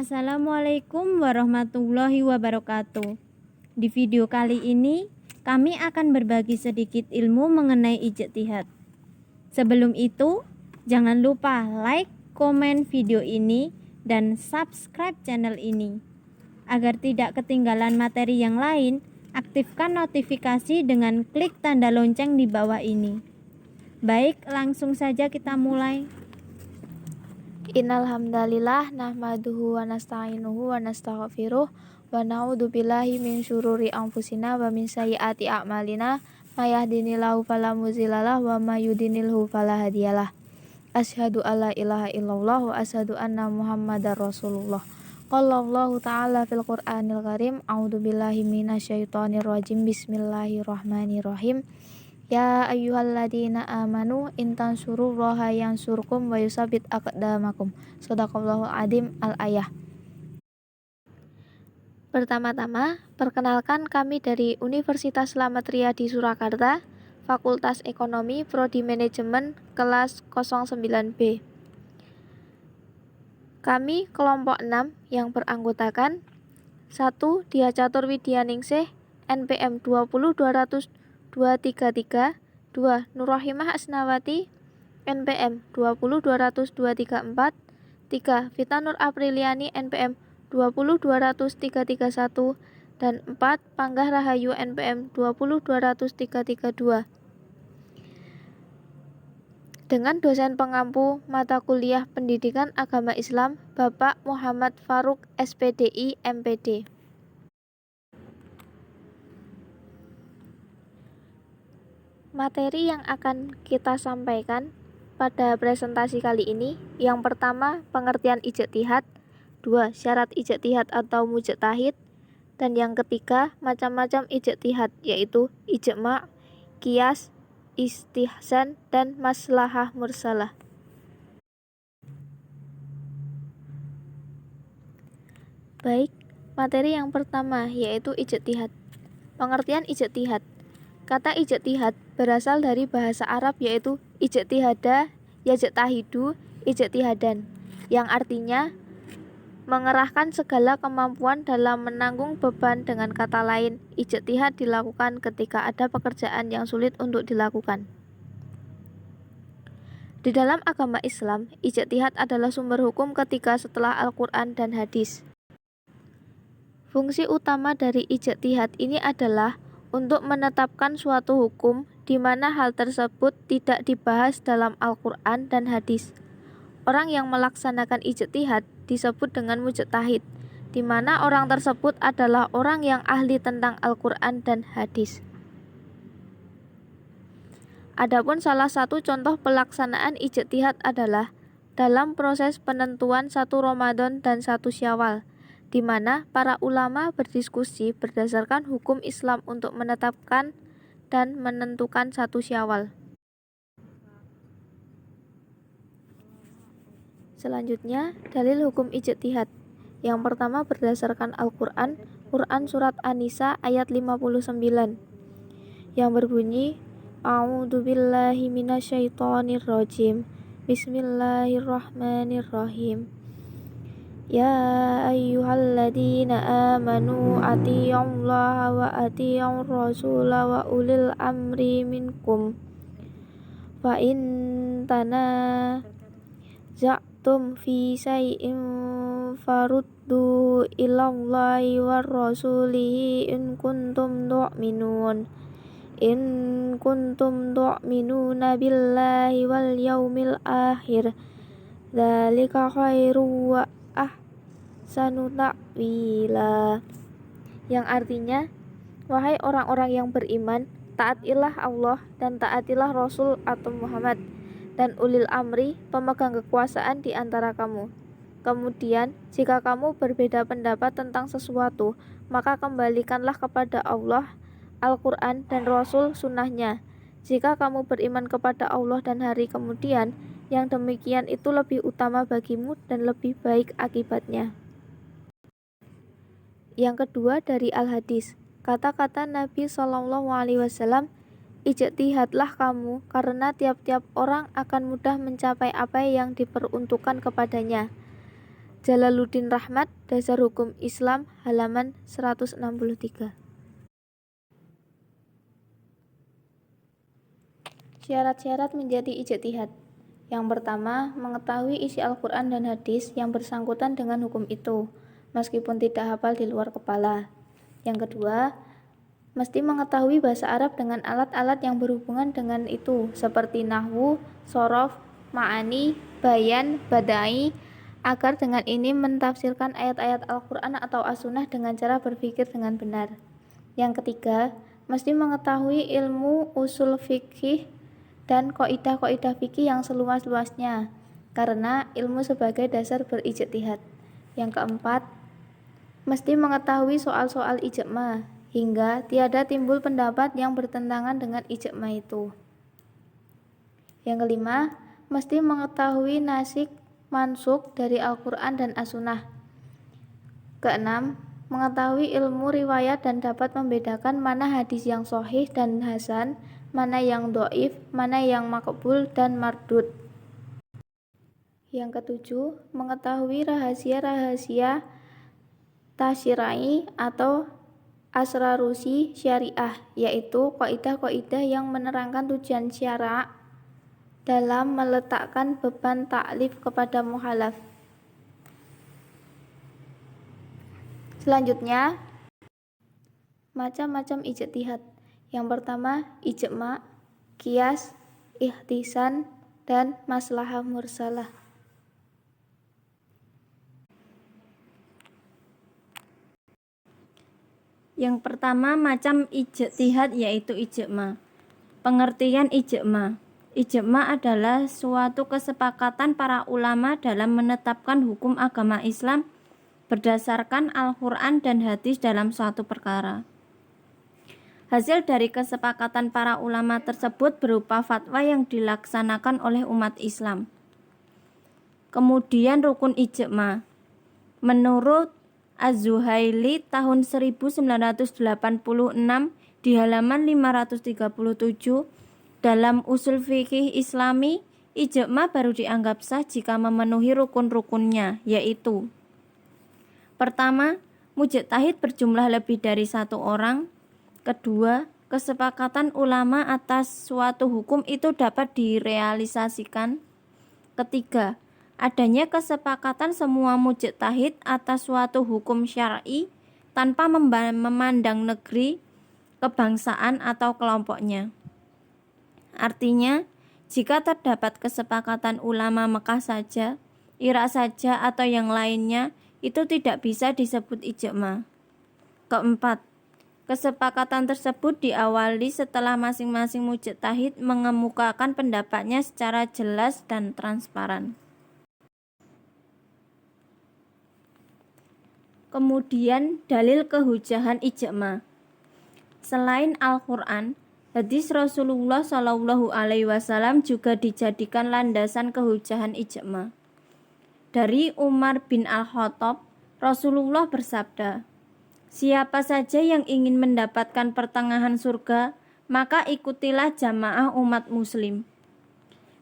Assalamualaikum warahmatullahi wabarakatuh. Di video kali ini, kami akan berbagi sedikit ilmu mengenai ijtihad. Sebelum itu, jangan lupa like, komen video ini, dan subscribe channel ini. Agar tidak ketinggalan materi yang lain, aktifkan notifikasi dengan klik tanda lonceng di bawah ini. Baik, langsung saja kita mulai. Innal hamdalillah nahmaduhu wa nasta'inuhu wa nastaghfiruh wa na'udzu billahi min syururi anfusina wa min sayyiati a'malina may yahdihillahu fala mudhillalah wa may yudhlilhu fala hadiyalah. Asyhadu alla ilaha illallah wa asyhadu anna muhammadar rasulullah. Qala Allahu ta'ala fil Qur'anil Karim, a'udzu billahi minasyaitonir rajim. Bismillahirrahmanirrahim. Ya ayyuhalladzina amanu in tansurullaha yansurkum wa yusabbit aqdamakum. Shadaqallahu adzim al-ayah. Pertama-tama, perkenalkan kami dari Universitas Slamet Riyadi Surakarta, Fakultas Ekonomi, Prodi Manajemen, kelas 09B. Kami kelompok 6 yang beranggotakan 1. Dia Catur Widyaningsih, NPM 20200-233, 2. Nurrohimah Asnawati, NPM 20200-234, 3. Vita Nur Apriliani, NPM 20200-331, dan 4. Panggah Rahayu, NPM 20200-332. Dengan dosen pengampu mata kuliah Pendidikan Agama Islam, Bapak Muhammad Faruk, SPDI, MPD. Materi yang akan kita sampaikan pada presentasi kali ini, yang pertama, pengertian ijtihad, 2. Syarat ijtihad atau mujtahid, dan yang ketiga, macam-macam ijtihad, yaitu ijma', qiyas, istihsan, dan maslahah mursalah. Baik, materi yang pertama yaitu ijtihad. Pengertian ijtihad. Kata ijtihad berasal dari bahasa Arab yaitu ijtihada, yajtahidu, ijtihadan, yang artinya mengerahkan segala kemampuan dalam menanggung beban. Dengan kata lain, ijtihad dilakukan ketika ada pekerjaan yang sulit untuk dilakukan. Di dalam agama Islam, ijtihad adalah sumber hukum ketiga setelah Al-Quran dan hadis. Fungsi utama dari ijtihad ini adalah untuk menetapkan suatu hukum di mana hal tersebut tidak dibahas dalam Al-Quran dan hadis. Orang yang melaksanakan ijtihad disebut dengan mujtahid, di mana orang tersebut adalah orang yang ahli tentang Al-Quran dan hadis. Adapun salah satu contoh pelaksanaan ijtihad adalah dalam proses penentuan 1 Ramadan dan 1 Syawal, di mana para ulama berdiskusi berdasarkan hukum Islam untuk menetapkan dan menentukan 1 Syawal. Selanjutnya, dalil hukum ijtihad. Yang pertama berdasarkan Al-Quran, Quran Surat An-Nisa ayat 59, yang berbunyi, A'udzu billahi minasyaitonir rajim. Bismillahirrahmanirrahim. Ya ayyuhalladzina amanu athi'ullaha wa athi'ur rasula wa ulil amri minkum. Fa in tanaza'tum fi syai'in faruddu ilallahi war rasulihi in kuntum tu'minuna billahi wal yaumil akhir. Dzalika khairu wa ahsanu ta'wila. Yang artinya, wahai orang-orang yang beriman, taatilah Allah dan taatilah Rasul atau Muhammad dan ulil amri, pemegang kekuasaan di antara kamu. Kemudian, jika kamu berbeda pendapat tentang sesuatu, maka kembalikanlah kepada Allah, Al-Quran dan Rasul sunnahnya. Jika kamu beriman kepada Allah dan hari kemudian, yang demikian itu lebih utama bagimu dan lebih baik akibatnya. Yang kedua dari Al-Hadis, kata-kata Nabi SAW, ijtihadlah kamu, karena tiap-tiap orang akan mudah mencapai apa yang diperuntukkan kepadanya. Jalaluddin Rahmat, Dasar Hukum Islam, halaman 163. Syarat-syarat menjadi ijtihad. Yang pertama, mengetahui isi Al-Quran dan hadis yang bersangkutan dengan hukum itu, meskipun tidak hafal di luar kepala. Yang kedua, mesti mengetahui bahasa Arab dengan alat-alat yang berhubungan dengan itu, seperti nahwu, shorof, ma'ani, bayan, badai, agar dengan ini mentafsirkan ayat-ayat Al-Quran atau As-Sunnah dengan cara berpikir dengan benar. Yang ketiga, mesti mengetahui ilmu usul fikih dan kaidah-kaidah fikih yang seluas-luasnya, karena ilmu sebagai dasar berijtihad. Yang keempat, mesti mengetahui soal-soal ijma, hingga tiada timbul pendapat yang bertentangan dengan ijma itu. Yang kelima, mesti mengetahui nasikh mansukh dari Al-Quran dan As-Sunnah. Keenam, mengetahui ilmu riwayat dan dapat membedakan mana hadis yang sahih dan hasan, mana yang dhaif, mana yang maqbul dan mardud. Yang ketujuh, mengetahui rahasia-rahasia tasyri'i atau asrarusi syariah, yaitu kaidah-kaidah yang menerangkan tujuan syara' dalam meletakkan beban taklif kepada mukhalaf. Selanjutnya, macam-macam ijtihad. Yang pertama, ijma, qiyas, ihtisan, dan maslahah mursalah. Yang pertama macam ijtihad yaitu ijma. Pengertian ijma. Ijma adalah suatu kesepakatan para ulama dalam menetapkan hukum agama Islam berdasarkan Al-Quran dan hadis dalam suatu perkara. Hasil dari kesepakatan para ulama tersebut berupa fatwa yang dilaksanakan oleh umat Islam. Kemudian rukun ijma. Menurut Az-Zuhaili tahun 1986 di halaman 537 dalam usul fikih Islami, ijma baru dianggap sah jika memenuhi rukun-rukunnya, yaitu: pertama, mujtahid berjumlah lebih dari satu orang. Kedua, kesepakatan ulama atas suatu hukum itu dapat direalisasikan. Ketiga, adanya kesepakatan semua mujtahid atas suatu hukum syar'i tanpa memandang negeri, kebangsaan atau kelompoknya. Artinya, jika terdapat kesepakatan ulama Mekah saja, Irak saja atau yang lainnya, itu tidak bisa disebut ijma. Keempat, kesepakatan tersebut diawali setelah masing-masing mujtahid mengemukakan pendapatnya secara jelas dan transparan. Kemudian dalil kehujahan ijma. Selain Al-Quran, hadis Rasulullah SAW juga dijadikan landasan kehujahan ijma. Dari Umar bin Al-Khattab, Rasulullah bersabda, "Siapa saja yang ingin mendapatkan pertengahan surga, maka ikutilah jamaah umat muslim.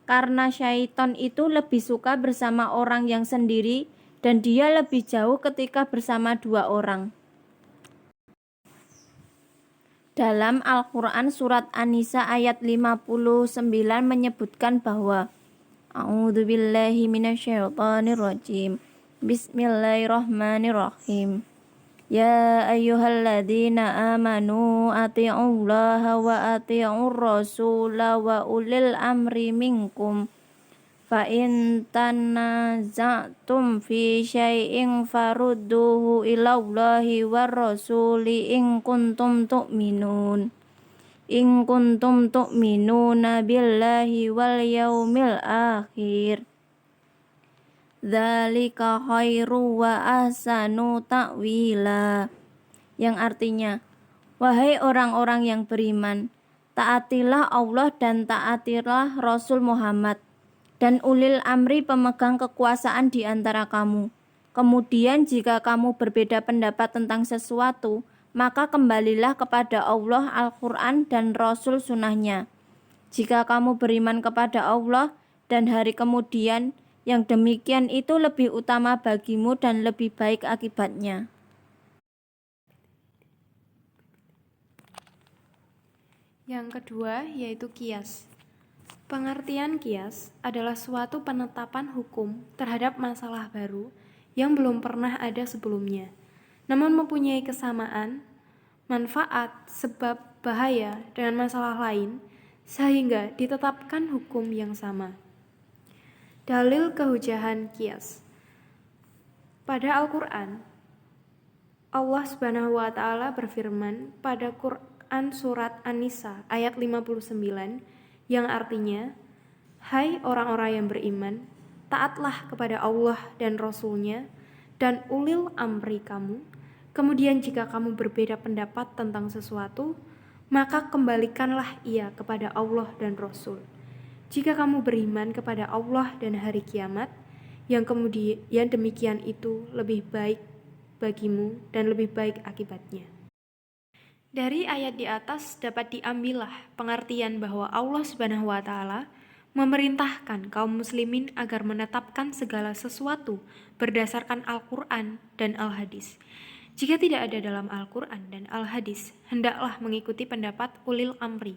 Karena syaitan itu lebih suka bersama orang yang sendiri dan dia lebih jauh ketika bersama dua orang." Dalam Al-Quran surat An-Nisa ayat 59 menyebutkan bahwa A'udzubillahi minasyaitonirrajim. Bismillahirrahmanirrahim. Ya ayyuhalladzina amanu ati'ullaha wa ati'ur rasula wa ulil amri minkum. Fa in tanaza'tum fi syai'in farudduhu ilallahi war rasuli in kuntum tu'minuna billahi wal yaumil akhir. Dzalika khairu wa ahsanu ta'wila. Yang artinya, wahai orang-orang yang beriman, taatilah Allah dan taatilah Rasul Muhammad dan ulil amri pemegang kekuasaan di antara kamu. Kemudian jika kamu berbeda pendapat tentang sesuatu, maka kembalilah kepada Allah, Al-Quran dan Rasul Sunnahnya. Jika kamu beriman kepada Allah dan hari kemudian Yang demikian itu lebih utama bagimu dan lebih baik akibatnya. Yang kedua yaitu kias. Pengertian kias adalah suatu penetapan hukum terhadap masalah baru yang belum pernah ada sebelumnya, namun mempunyai kesamaan, manfaat, sebab, bahaya dengan masalah lain, sehingga ditetapkan hukum yang sama. Dalil kehujahan kias. Pada Al-Quran, Allah Subhanahu wa Ta'ala berfirman pada Quran Surat An-Nisa ayat 59 yang artinya, "Hai orang-orang yang beriman, taatlah kepada Allah dan Rasul-Nya dan ulil amri kamu. Kemudian jika kamu berbeda pendapat tentang sesuatu, maka kembalikanlah ia kepada Allah dan Rasul. Jika kamu beriman kepada Allah dan hari kiamat, yang kemudian demikian itu lebih baik bagimu dan lebih baik akibatnya." Dari ayat di atas dapat diambillah pengertian bahwa Allah Subhanahu wa Ta'ala memerintahkan kaum muslimin agar menetapkan segala sesuatu berdasarkan Al-Quran dan Al-Hadis. Jika tidak ada dalam Al-Quran dan Al-Hadis, hendaklah mengikuti pendapat ulil amri.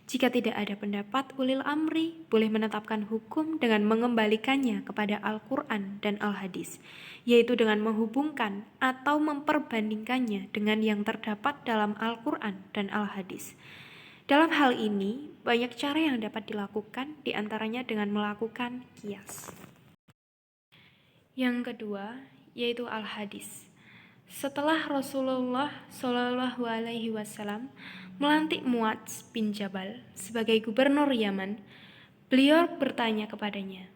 Jika tidak ada pendapat ulil amri, boleh menetapkan hukum dengan mengembalikannya kepada Al-Quran dan Al-Hadis, yaitu dengan menghubungkan atau memperbandingkannya dengan yang terdapat dalam Al-Quran dan Al-Hadis. Dalam hal ini, banyak cara yang dapat dilakukan, diantaranya dengan melakukan kias. Yang kedua, yaitu Al-Hadis. Setelah Rasulullah Shallallahu Alaihi Wasallam melantik Muadz bin Jabal sebagai gubernur Yaman, beliau bertanya kepadanya,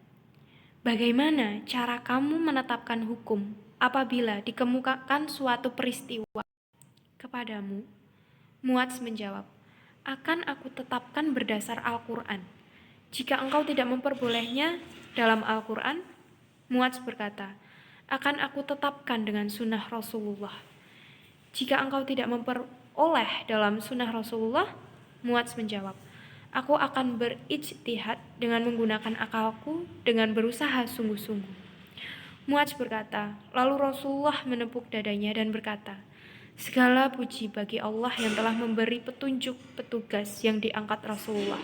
"Bagaimana cara kamu menetapkan hukum apabila dikemukakan suatu peristiwa kepadamu?" Muadz menjawab, "Akan aku tetapkan berdasar Al-Quran. Jika engkau tidak memperbolehnya dalam Al-Quran," Muadz berkata, "akan aku tetapkan dengan sunnah Rasulullah." "Jika engkau tidak memperoleh dalam sunnah Rasulullah," Muadz menjawab, "aku akan berijtihad dengan menggunakan akalku dengan berusaha sungguh-sungguh." Muadz berkata, lalu Rasulullah menepuk dadanya dan berkata, "Segala puji bagi Allah yang telah memberi petunjuk petugas yang diangkat Rasulullah,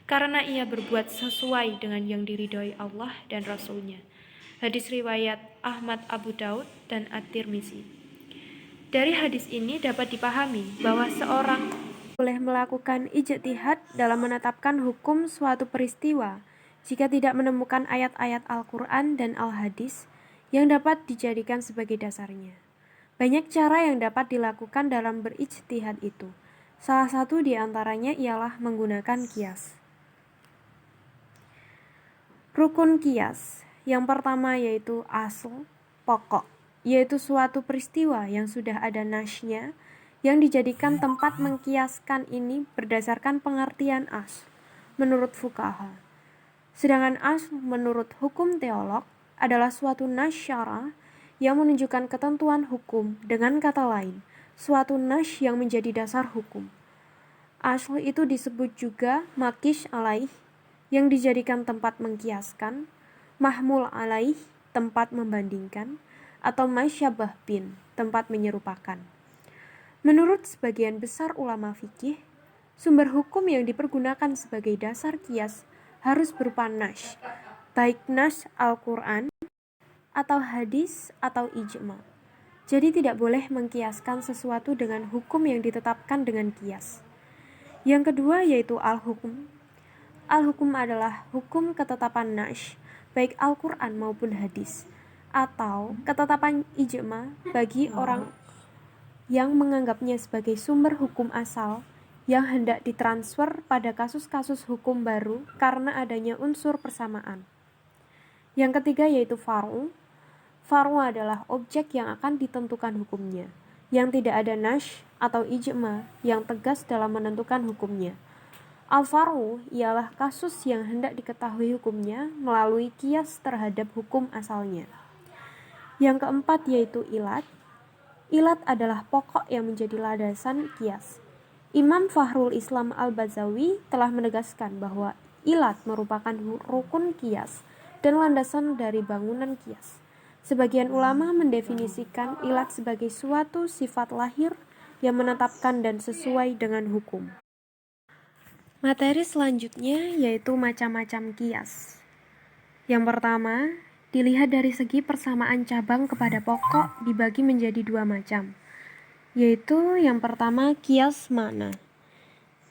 karena ia berbuat sesuai dengan yang diridhoi Allah dan Rasul-Nya." Hadis riwayat Ahmad, Abu Daud, dan At-Tirmizi. Dari hadis ini dapat dipahami bahwa seorang boleh melakukan ijtihad dalam menetapkan hukum suatu peristiwa jika tidak menemukan ayat-ayat Al-Quran dan Al-Hadis yang dapat dijadikan sebagai dasarnya. Banyak cara yang dapat dilakukan dalam berijtihad itu. Salah satu di antaranya ialah menggunakan kias. Rukun kias. Yang pertama yaitu asl, pokok, yaitu suatu peristiwa yang sudah ada nasnya yang dijadikan tempat mengkiaskan ini berdasarkan pengertian asl menurut fuqaha. Sedangkan asl menurut hukum teolog adalah suatu nas syara yang menunjukkan ketentuan hukum, dengan kata lain, suatu nas yang menjadi dasar hukum. Asl itu disebut juga makish alaih yang dijadikan tempat mengkiaskan, mahmul alaih, tempat membandingkan, atau masyabah bin, tempat menyerupakan. Menurut sebagian besar ulama fikih, sumber hukum yang dipergunakan sebagai dasar kias harus berupa nas, baik nas Al-Quran, atau hadis, atau ijma. Jadi tidak boleh mengkiaskan sesuatu dengan hukum yang ditetapkan dengan kias. Yang kedua yaitu al-hukum. Al-hukum adalah hukum ketetapan nas, baik Al-Quran maupun hadis, atau ketetapan ijma bagi orang yang menganggapnya sebagai sumber hukum asal yang hendak ditransfer pada kasus-kasus hukum baru karena adanya unsur persamaan. Yang ketiga yaitu far'u. Far'u adalah objek yang akan ditentukan hukumnya, yang tidak ada nas atau ijma yang tegas dalam menentukan hukumnya. Al-far'u ialah kasus yang hendak diketahui hukumnya melalui kias terhadap hukum asalnya. Yang keempat yaitu ilat. Ilat adalah pokok yang menjadi landasan kias. Imam Fakhrul Islam Al-Bazawi telah menegaskan bahwa ilat merupakan rukun kias dan landasan dari bangunan kias. Sebagian ulama mendefinisikan ilat sebagai suatu sifat lahir yang menetapkan dan sesuai dengan hukum. Materi selanjutnya yaitu macam-macam kias. Yang pertama, dilihat dari segi persamaan cabang kepada pokok dibagi menjadi dua macam, yaitu yang pertama kias makna.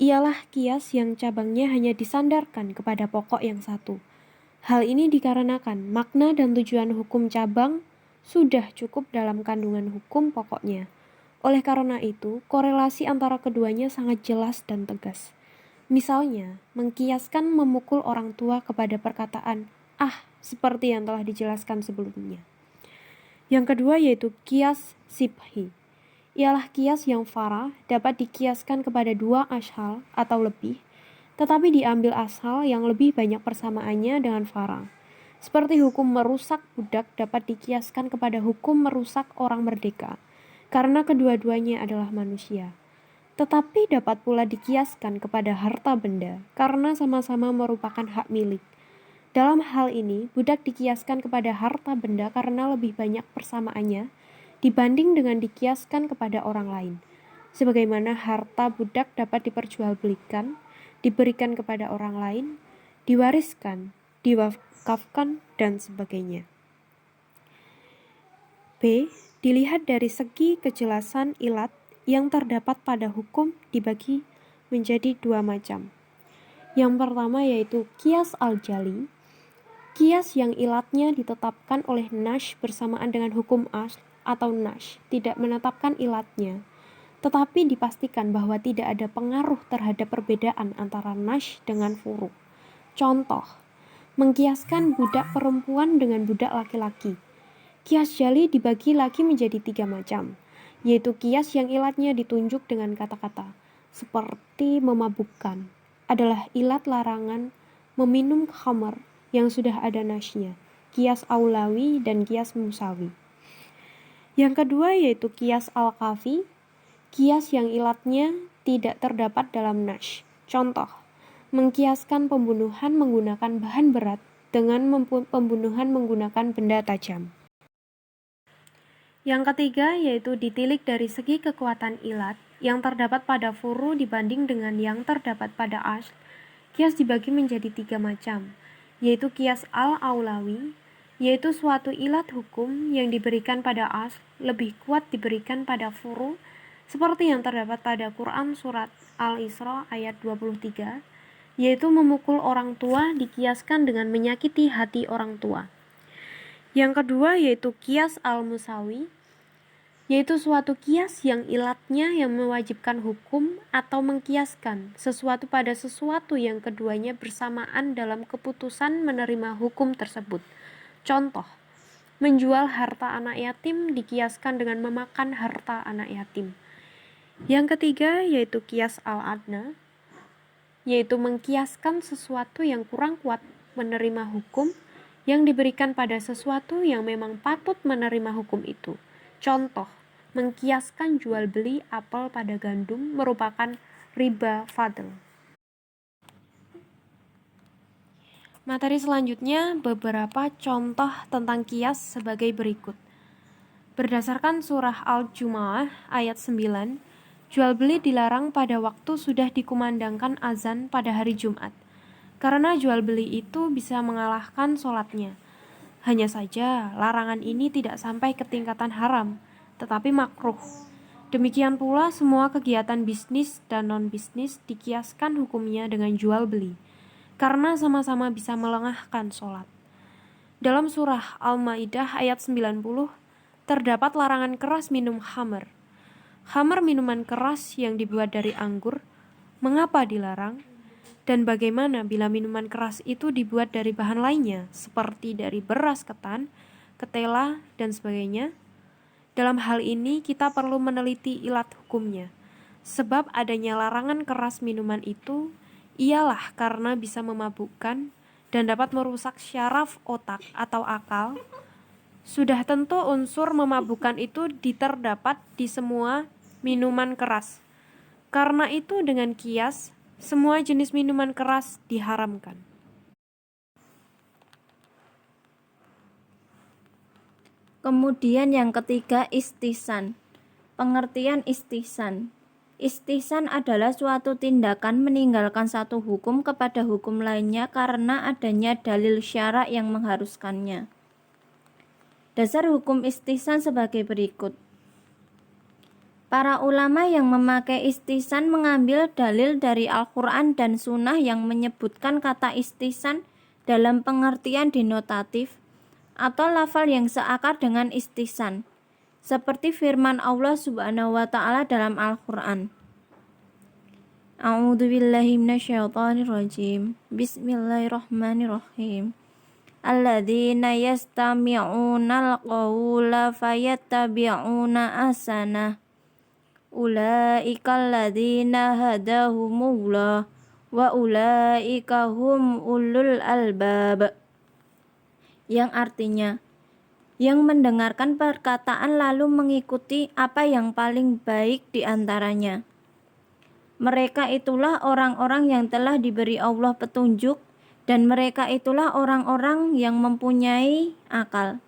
Ialah kias yang cabangnya hanya disandarkan kepada pokok yang satu. Hal ini dikarenakan makna dan tujuan hukum cabang sudah cukup dalam kandungan hukum pokoknya. Oleh karena itu, korelasi antara keduanya sangat jelas dan tegas. Misalnya, mengkiaskan memukul orang tua kepada perkataan seperti yang telah dijelaskan sebelumnya. Yang kedua yaitu kias sibhi. Ialah kias yang farah dapat dikiaskan kepada dua ashal atau lebih, tetapi diambil asal yang lebih banyak persamaannya dengan farah. Seperti hukum merusak budak dapat dikiaskan kepada hukum merusak orang merdeka, karena kedua-duanya adalah manusia. Tetapi dapat pula dikiaskan kepada harta benda, karena sama-sama merupakan hak milik. Dalam hal ini, budak dikiaskan kepada harta benda karena lebih banyak persamaannya dibanding dengan dikiaskan kepada orang lain. Sebagaimana harta budak dapat diperjualbelikan, diberikan kepada orang lain, diwariskan, diwakafkan, dan sebagainya. B. Dilihat dari segi kejelasan ilat yang terdapat pada hukum dibagi menjadi dua macam. Yang pertama yaitu kias al-jali, kias yang ilatnya ditetapkan oleh nash bersamaan dengan hukum asl atau nash tidak menetapkan ilatnya, tetapi dipastikan bahwa tidak ada pengaruh terhadap perbedaan antara nash dengan furu. Contoh, mengkiaskan budak perempuan dengan budak laki-laki. Kias jali dibagi lagi menjadi tiga macam, yaitu kias yang ilatnya ditunjuk dengan kata-kata, seperti memabukkan, adalah ilat larangan meminum khamar yang sudah ada nasnya, kias aulawi dan kias musawi. Yang kedua yaitu kias al-kafi, kias yang ilatnya tidak terdapat dalam nash. Contoh, mengkiaskan pembunuhan menggunakan bahan berat dengan pembunuhan menggunakan benda tajam. Yang ketiga yaitu ditilik dari segi kekuatan ilat yang terdapat pada furu dibanding dengan yang terdapat pada asl. Kias dibagi menjadi tiga macam, yaitu kias al-aulawi, yaitu suatu ilat hukum yang diberikan pada asl lebih kuat diberikan pada furu, seperti yang terdapat pada Quran surat Al-Isra ayat 23, yaitu memukul orang tua dikiaskan dengan menyakiti hati orang tua. Yang kedua yaitu kias al-musawi, yaitu suatu kias yang ilatnya yang mewajibkan hukum atau mengkiaskan sesuatu pada sesuatu yang keduanya bersamaan dalam keputusan menerima hukum tersebut. Contoh, menjual harta anak yatim dikiaskan dengan memakan harta anak yatim. Yang ketiga yaitu kias al-adna, yaitu mengkiaskan sesuatu yang kurang kuat menerima hukum yang diberikan pada sesuatu yang memang patut menerima hukum itu. Contoh, mengkiaskan jual beli apel pada gandum merupakan riba fadl. Materi selanjutnya beberapa contoh tentang kias sebagai berikut. Berdasarkan surah Al-Jumu'ah ayat 9, jual beli dilarang pada waktu sudah dikumandangkan azan pada hari Jumat, karena jual beli itu bisa mengalahkan sholatnya. Hanya saja larangan ini tidak sampai ke tingkatan haram, tetapi makruh. Demikian pula semua kegiatan bisnis dan non-bisnis dikiaskan hukumnya dengan jual beli, karena sama-sama bisa melengahkan sholat. Dalam surah Al-Maidah ayat 90, terdapat larangan keras minum khamar. Khamar minuman keras yang dibuat dari anggur, mengapa dilarang? Dan bagaimana bila minuman keras itu dibuat dari bahan lainnya, seperti dari beras ketan, ketela, dan sebagainya? Dalam hal ini kita perlu meneliti ilat hukumnya, sebab adanya larangan keras minuman itu ialah karena bisa memabukkan dan dapat merusak syaraf otak atau akal. Sudah tentu unsur memabukkan itu terdapat di semua minuman keras. Karena itu dengan kias, semua jenis minuman keras diharamkan. Kemudian yang ketiga, istihsan. Pengertian istihsan. Istihsan adalah suatu tindakan meninggalkan satu hukum kepada hukum lainnya karena adanya dalil syara' yang mengharuskannya. Dasar hukum istihsan sebagai berikut. Para ulama yang memakai istihsan mengambil dalil dari Al-Quran dan Sunnah yang menyebutkan kata istihsan dalam pengertian denotatif atau lafal yang seakar dengan istihsan, seperti firman Allah Subhanahu wa Ta'ala dalam Al-Quran. A'udzubillahi minasyaitonirrajim. Bismillahirrahmanirrahim. Alladzina yastami'unal qawla fayattabi'una ahsanah. Ulaika alladzina hadahumullah wa ulaika hum ulul albab. Yang artinya, yang mendengarkan perkataan lalu mengikuti apa yang paling baik di antaranya. Mereka itulah orang-orang yang telah diberi Allah petunjuk, dan mereka itulah orang-orang yang mempunyai akal.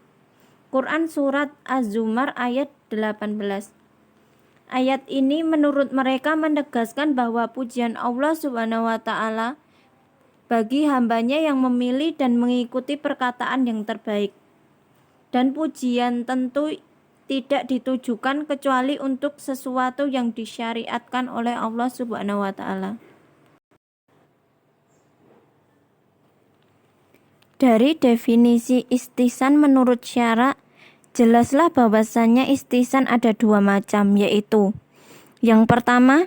Quran Surat Az-Zumar ayat 18. Ayat ini menurut mereka menegaskan bahwa pujian Allah Subhanahu wa Ta'ala bagi hambanya yang memilih dan mengikuti perkataan yang terbaik. Dan pujian tentu tidak ditujukan kecuali untuk sesuatu yang disyariatkan oleh Allah Subhanahu wa Ta'ala. Dari definisi istihsan menurut syara', jelaslah bahwasannya istihsan ada dua macam, yaitu yang pertama,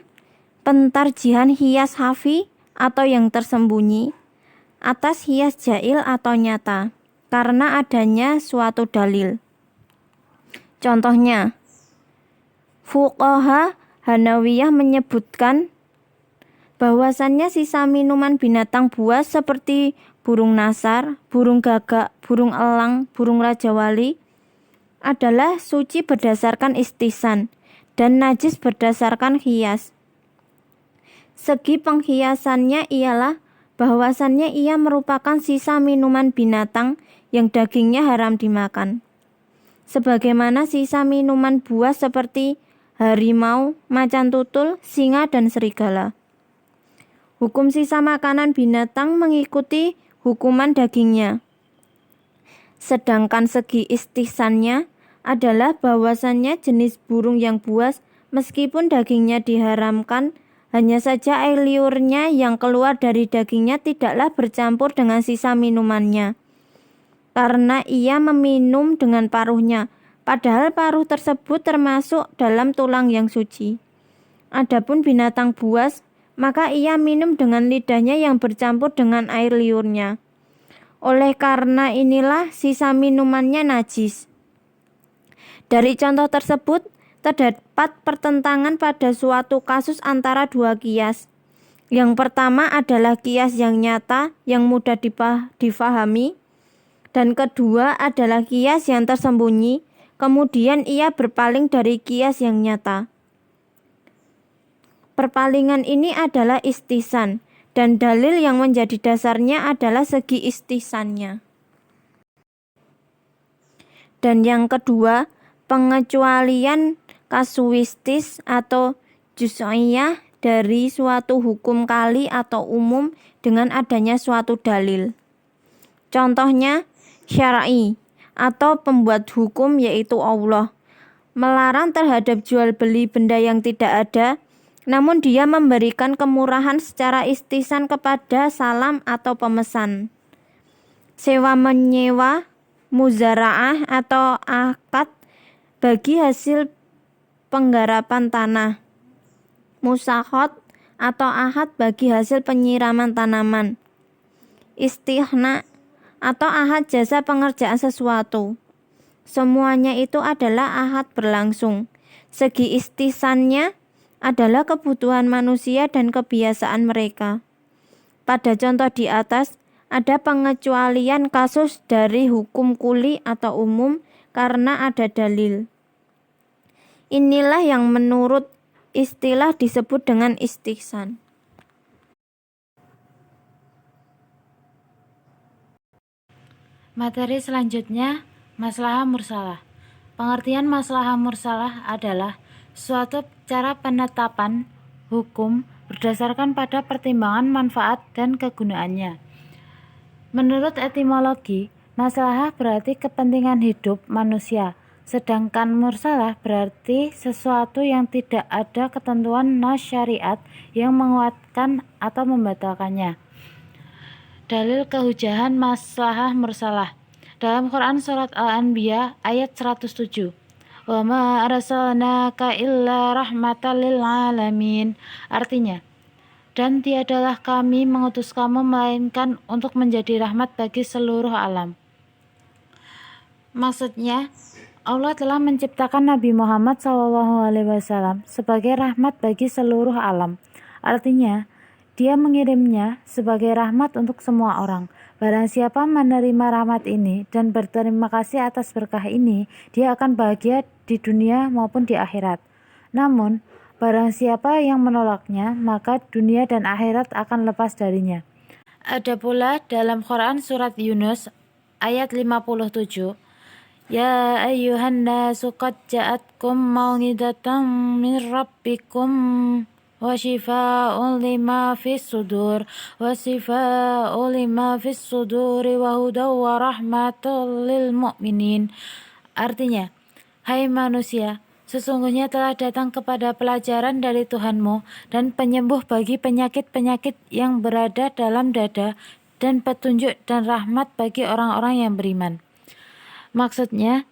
pentarjihan hias hafi atau yang tersembunyi atas hias jail atau nyata karena adanya suatu dalil. Contohnya, fuqaha Hanawiyah menyebutkan bahwasannya sisa minuman binatang buas seperti burung nasar, burung gagak, burung elang, burung raja wali adalah suci berdasarkan istihsan dan najis berdasarkan hias. Segi penghiasannya ialah bahwasannya ia merupakan sisa minuman binatang yang dagingnya haram dimakan. Sebagaimana sisa minuman buas seperti harimau, macan tutul, singa, dan serigala. Hukum sisa makanan binatang mengikuti hukuman dagingnya. Sedangkan segi istihsannya adalah bahwasannya jenis burung yang buas meskipun dagingnya diharamkan, hanya saja air liurnya yang keluar dari dagingnya tidaklah bercampur dengan sisa minumannya, karena ia meminum dengan paruhnya, padahal paruh tersebut termasuk dalam tulang yang suci. Adapun binatang buas, maka ia minum dengan lidahnya yang bercampur dengan air liurnya. Oleh karena inilah sisa minumannya najis. Dari contoh tersebut, terdapat pertentangan pada suatu kasus antara dua kias. Yang pertama adalah kias yang nyata, yang mudah difahami, dan kedua adalah kias yang tersembunyi, kemudian ia berpaling dari kias yang nyata. Perpalingan ini adalah istihsan, dan dalil yang menjadi dasarnya adalah segi istihsannya. Dan yang kedua, pengecualian kasuistis atau juz'iyah dari suatu hukum kali atau umum dengan adanya suatu dalil. Contohnya, syar'i atau pembuat hukum yaitu Allah melarang terhadap jual beli benda yang tidak ada, namun dia memberikan kemurahan secara istihsan kepada salam atau pemesan. Sewa menyewa, muzara'ah atau akad bagi hasil penggarapan tanah, musakhot atau ahad bagi hasil penyiraman tanaman, istihna atau ahad jasa pengerjaan sesuatu. Semuanya itu adalah ahad berlangsung. Segi istihsannya adalah kebutuhan manusia dan kebiasaan mereka. Pada contoh di atas, ada pengecualian kasus dari hukum kuli atau umum karena ada dalil. Inilah yang menurut istilah disebut dengan istihsan. Materi selanjutnya, maslahah mursalah. Pengertian maslahah mursalah adalah suatu cara penetapan hukum berdasarkan pada pertimbangan manfaat dan kegunaannya. Menurut etimologi, maslahah berarti kepentingan hidup manusia, sedangkan mursalah berarti sesuatu yang tidak ada ketentuan nas syariat yang menguatkan atau membatalkannya. Dalil kehujahan maslahah mursalah dalam Quran surat Al-Anbiya ayat 107. Wa ma arsalnaka illa rahmatan lil alamin. Artinya, dan tiadalah kami mengutus kamu melainkan untuk menjadi rahmat bagi seluruh alam. Maksudnya, Allah telah menciptakan Nabi Muhammad SAW sebagai rahmat bagi seluruh alam. Artinya, Dia mengirimnya sebagai rahmat untuk semua orang. Barang siapa menerima rahmat ini dan berterima kasih atas berkah ini, dia akan bahagia di dunia maupun di akhirat. Namun, barang siapa yang menolaknya, maka dunia dan akhirat akan lepas darinya. Ada pula dalam Quran surat Yunus ayat 57. Ya ayyuhan nasu qad ja'atkum mau'izatan min rabbikum wa shifaa'un lima fis sudur wa shifaa'un lima fis suduri wa hudaw wa rahmatul lil mu'minin. Artinya, hai manusia, sesungguhnya telah datang kepada pelajaran dari Tuhanmu dan penyembuh bagi penyakit-penyakit yang berada dalam dada dan petunjuk dan rahmat bagi orang-orang yang beriman. Maksudnya,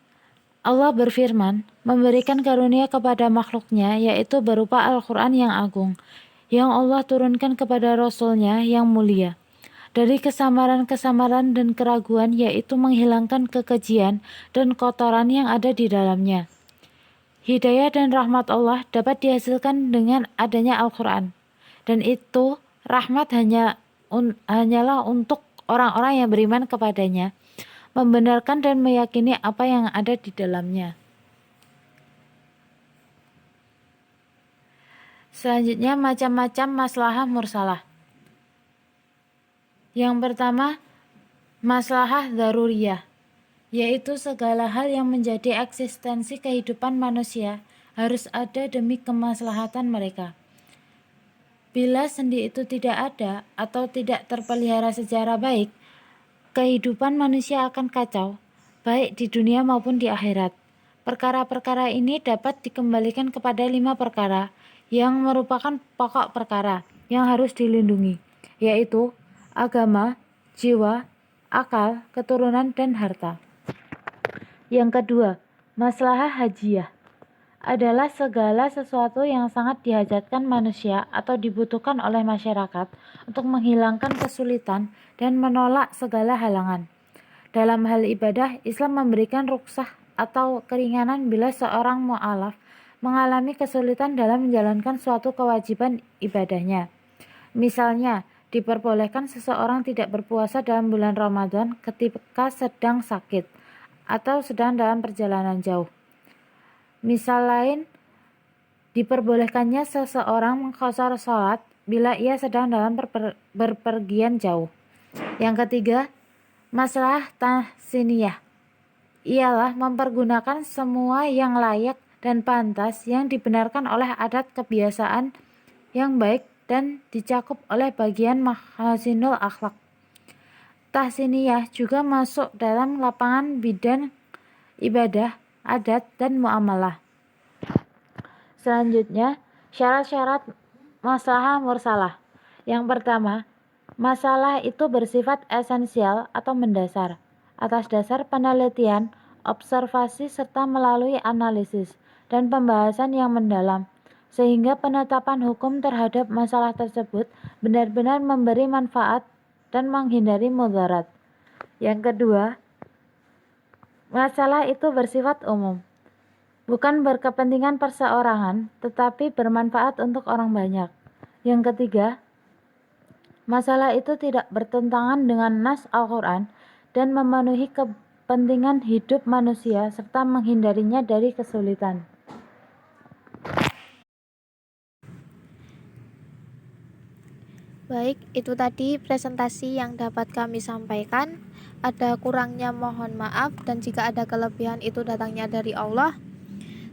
Allah berfirman, memberikan karunia kepada makhluknya, yaitu berupa Al-Quran yang agung, yang Allah turunkan kepada Rasul-Nya yang mulia. Dari kesamaran-kesamaran dan keraguan, yaitu menghilangkan kekejian dan kotoran yang ada di dalamnya. Hidayah dan rahmat Allah dapat dihasilkan dengan adanya Al-Quran. Dan itu rahmat hanyalah untuk orang-orang yang beriman kepadanya, membenarkan dan meyakini apa yang ada di dalamnya. Selanjutnya, macam-macam maslahah mursalah. Yang pertama, maslahah daruriyah, yaitu segala hal yang menjadi eksistensi kehidupan manusia harus ada demi kemaslahatan mereka. Bila sendi itu tidak ada atau tidak terpelihara secara baik, kehidupan manusia akan kacau, baik di dunia maupun di akhirat. Perkara-perkara ini dapat dikembalikan kepada 5 perkara yang merupakan pokok perkara yang harus dilindungi, yaitu agama, jiwa, akal, keturunan, dan harta. Yang kedua, maslahah hajiyah adalah segala sesuatu yang sangat dihajatkan manusia atau dibutuhkan oleh masyarakat untuk menghilangkan kesulitan dan menolak segala halangan. Dalam hal ibadah, Islam memberikan rukhsah atau keringanan bila seorang mu'alaf mengalami kesulitan dalam menjalankan suatu kewajiban ibadahnya. Misalnya, diperbolehkan seseorang tidak berpuasa dalam bulan Ramadan ketika sedang sakit atau sedang dalam perjalanan jauh. Misal lain, diperbolehkannya seseorang mengqashar salat bila ia sedang dalam berpergian jauh. Yang ketiga, maslahah tahsiniyah ialah mempergunakan semua yang layak dan pantas yang dibenarkan oleh adat kebiasaan yang baik dan dicakup oleh bagian mahasinul akhlak. Tahsiniyah juga masuk dalam lapangan bidang ibadah, adat, dan muamalah. Selanjutnya, syarat-syarat maslahah mursalah. Yang pertama, masalah itu bersifat esensial atau mendasar, atas dasar penelitian, observasi, serta melalui analisis dan pembahasan yang mendalam, sehingga penetapan hukum terhadap masalah tersebut benar-benar memberi manfaat dan menghindari mudarat. Yang kedua, masalah itu bersifat umum, bukan berkepentingan perseorangan, tetapi bermanfaat untuk orang banyak. Yang ketiga, masalah itu tidak bertentangan dengan nas Al-Quran dan memenuhi kepentingan hidup manusia serta menghindarinya dari kesulitan. Baik, itu tadi presentasi yang dapat kami sampaikan. Ada kurangnya mohon maaf, dan jika ada kelebihan itu datangnya dari Allah.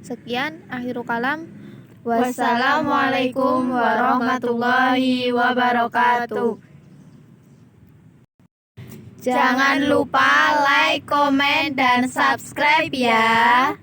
Sekian, akhirul kalam. Wassalamualaikum warahmatullahi wabarakatuh. Jangan lupa like, komen, dan subscribe ya.